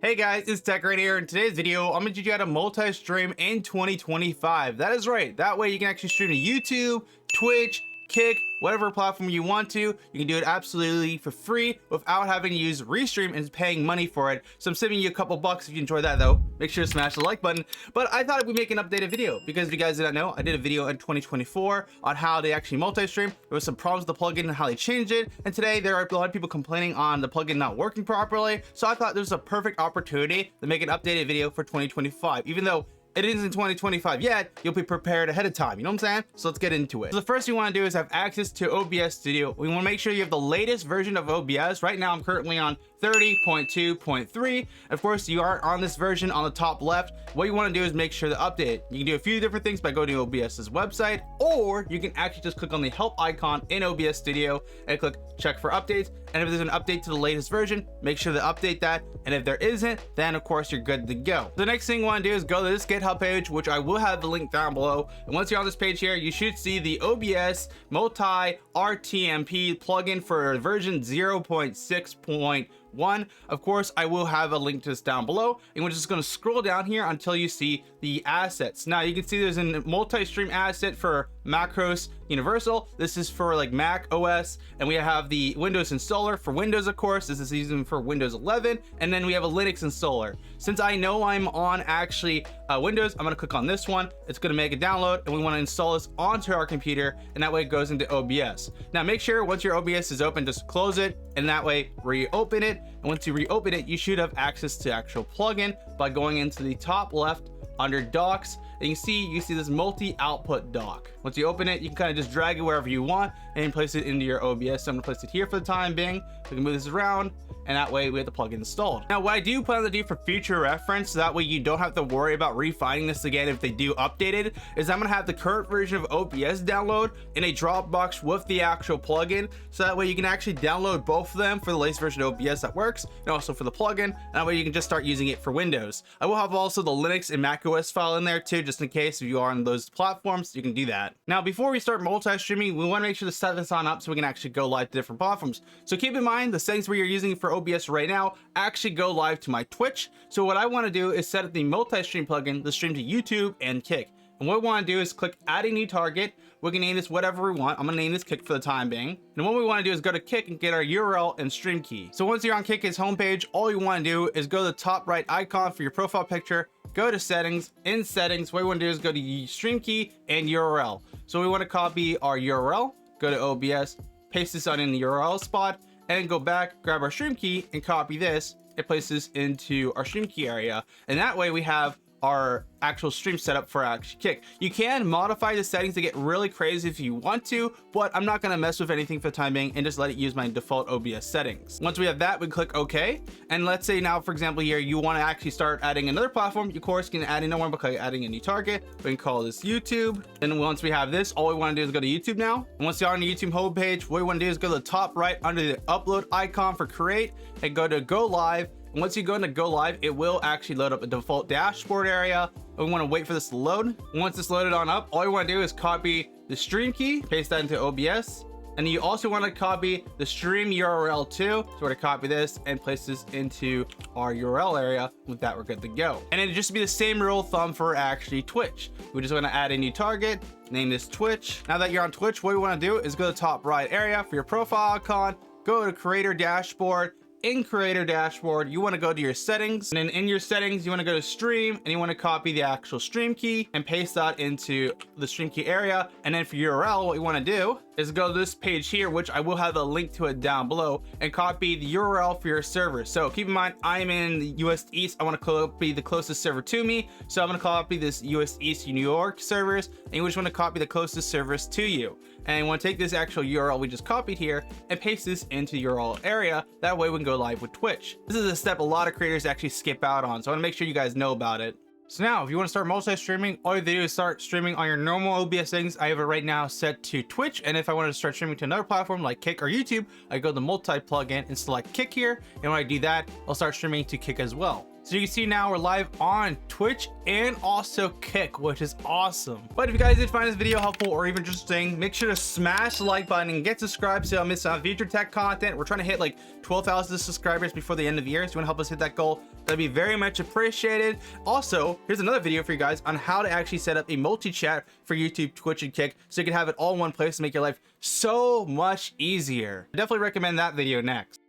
Hey guys, it's Tech right here. In today's video, I'm going to teach you how to multi-stream in 2025. That is right. That way you can actually stream to YouTube, Twitch, Kick, whatever platform you want to. You can do it absolutely for free without having to use Restream and paying money for it. So I'm saving you a couple bucks if you enjoy that though. Make sure to smash the like button. But I thought we'd make an updated video because if you guys did not know, I did a video in 2024 on how they actually multi-stream. There was some problems with the plugin and how they changed it. And today there are a lot of people complaining on the plugin not working properly. So I thought there was a perfect opportunity to make an updated video for 2025, even though it isn't 2025 yet, you'll be prepared ahead of time. You know what I'm saying? So let's get into it. So the first thing you want to do is have access to OBS Studio. We want to make sure you have the latest version of OBS. Right now, I'm currently on 30.2.3. Of course, you are on this version on the top left. What you want to do is make sure to update it. You can do a few different things by going to OBS's website, or you can actually just click on the help icon in OBS Studio and click check for updates. And if there's an update to the latest version, make sure to update that. And if there isn't, then of course you're good to go. The next thing you want to do is go to this GitHub page, which I will have the link down below. And once you're on this page here, you should see the OBS multi RTMP plugin for version 0.6.1. Of course, I will have a link to this down below, and we're just going to scroll down here until you see the assets. Now you can see there's a multi-stream asset for macros universal. This is for like Mac OS, and we have the Windows installer for Windows. Of course, this is even for Windows 11, and then we have a Linux installer. Since I know I'm on actually Windows, I'm going to click on this one. It's going to make a download, and we want to install this onto our computer, and that way it goes into OBS. Now make sure once your OBS is open, just close it, and that way reopen it. And once you reopen it, you should have access to actual plugin by going into the top left under docs, and you see this multi-output dock. Once you open it, you can kind of just drag it wherever you want and place it into your OBS. So I'm gonna place it here for the time being. We can move this around, and that way we have the plugin installed. Now what I do plan to do for future reference, so that way you don't have to worry about refining this again if they do update it, is I'm gonna have the current version of OBS download in a Dropbox with the actual plugin, so that way you can actually download both of them for the latest version of OBS that works, and also for the plugin, and that way you can just start using it for Windows. I will have also the Linux and Mac OS file in there too, just in case if you are on those platforms, you can do that. Now before we start multi-streaming, we want to make sure to set this on up so we can actually go live to different platforms. So keep in mind the settings we are using for OBS right now actually go live to my Twitch. So what I want to do is set up the multi-stream plugin to stream to YouTube and Kick. And what we want to do is click add a new target. We can name this whatever we want. I'm gonna name this Kick for the time being. And what we want to do is go to Kick and get our URL and stream key. So once you're on Kick's homepage, all you want to do is go to the top right icon for your profile picture, go to settings. In settings, what we want to do is go to stream key and URL. So we want to copy our URL, go to OBS, paste this on in the URL spot, and go back, grab our stream key and copy this and place this into our stream key area. And that way we have our actual stream setup for actually Kick. You can modify the settings to get really crazy if you want to, but I'm not going to mess with anything for the time being and just let it use my default OBS settings. Once we have that, we click OK. And let's say now, for example, here you want to actually start adding another platform. You of course can add another one by adding a new target. We can call this YouTube. And once we have this, all we want to do is go to YouTube now. And once you're on the YouTube homepage, what we want to do is go to the top right under the upload icon for create and go to go live. And once you go into go live, it will actually load up a default dashboard area. We want to wait for this to load. Once it's loaded on up, all you want to do is copy the stream key, paste that into OBS. And you also want to copy the stream URL too. So we're going to copy this and place this into our URL area. With that, we're good to go. And it'd just be the same rule of thumb for actually Twitch. We just want to add a new target, name this Twitch. Now that you're on Twitch, what you want to do is go to the top right area for your profile icon, go to creator dashboard. In creator dashboard, you want to go to your settings, and then in your settings you want to go to stream, and you want to copy the actual stream key and paste that into the stream key area. And then for URL, what you want to do is go to this page here, which I will have a link to it down below, and copy the URL for your server. So keep in mind, I'm in the US East. I want to copy the closest server to me, so I'm going to copy this US East New York servers, and you just want to copy the closest servers to you. And you want to take this actual URL we just copied here and paste this into the URL area. That way we can go live with Twitch. This is a step a lot of creators actually skip out on, so I want to make sure you guys know about it. So now if you want to start multi-streaming, all you have to do is start streaming on your normal OBS settings. I have it right now set to Twitch, and if I wanted to start streaming to another platform like Kick or YouTube, I go to the multi plugin and select Kick here, and when I do that, I'll start streaming to Kick as well. So you can see now we're live on Twitch and also Kick, which is awesome. But if you guys did find this video helpful or even interesting, make sure to smash the like button and get subscribed so you don't miss out on future tech content. We're trying to hit like 12,000 subscribers before the end of the year. So you want to help us hit that goal, That'd be very much appreciated. Also, here's another video for you guys on how to actually set up a multi-chat for YouTube, Twitch, and Kick, so you can have it all in one place to make your life so much easier. I definitely recommend that video next.